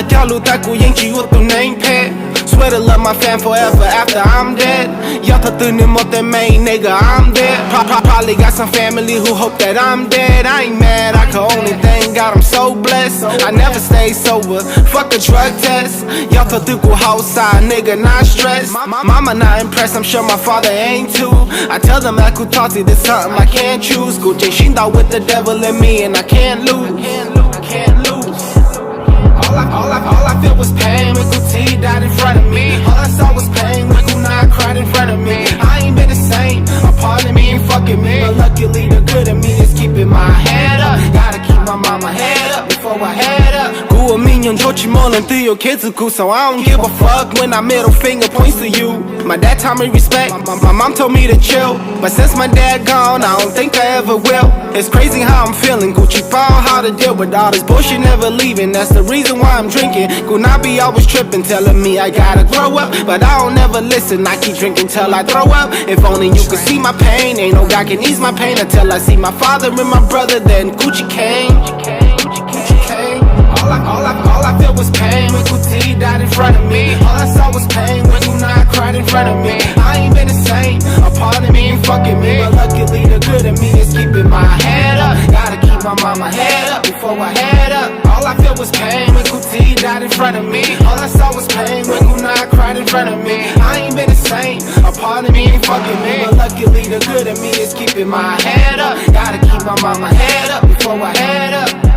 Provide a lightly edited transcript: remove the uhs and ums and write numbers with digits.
条路带过引起我都能陪 Swear to love my fam forever after I'm dead 要他对你没得美 nigga I'm dead Probably got some family who hope that I'm dead I ain't mad, I can only thank God I'm so blessed I never stay sober, fuck a drug test 要他对过好傻 nigga not stressed Mama not impressed, I'm sure my father ain't too I tell them I could talk to this something I can't choose 估计寻到 with the devil in me and I can't lose All I feel was pain when Gucci died in front of me All I saw was pain when Kunai cried in front of me I ain't been the same, a part of me ain't fucking me But luckily the good in me is keeping my head up Gotta keep my mama head up before I head up 구워 민영 좋지 몰란 뛰어 kids cool So I don't give a fuck when my middle finger points to you My dad taught me respect, my mom told me to chill But since my dad gone, I don't think I ever will It's crazy how I'm feeling, Gucci found how to deal with all this bullshit never leaving That's the reason why I'm drinking Gunabi always tripping, telling me I gotta grow up But I don't ever listen, I keep drinking till I throw up If only you could see my pain, ain't no God can ease my pain Until I see my father and my brother, then Gucci came All I feel was pain when Gucci died in front of me All I saw was pain when Kunai cried in front of me I ain't been the same, a part of me ain't fucking me But luckily the good in me is keeping my head up Gotta keep my mama head up before I head up All I feel was pain when Gucci died in front of me All I saw was pain when Kunai cried in front of me I ain't been the same, a part of me ain't fucking me But luckily the good in me is keeping my head up Gotta keep my mama head up before I head up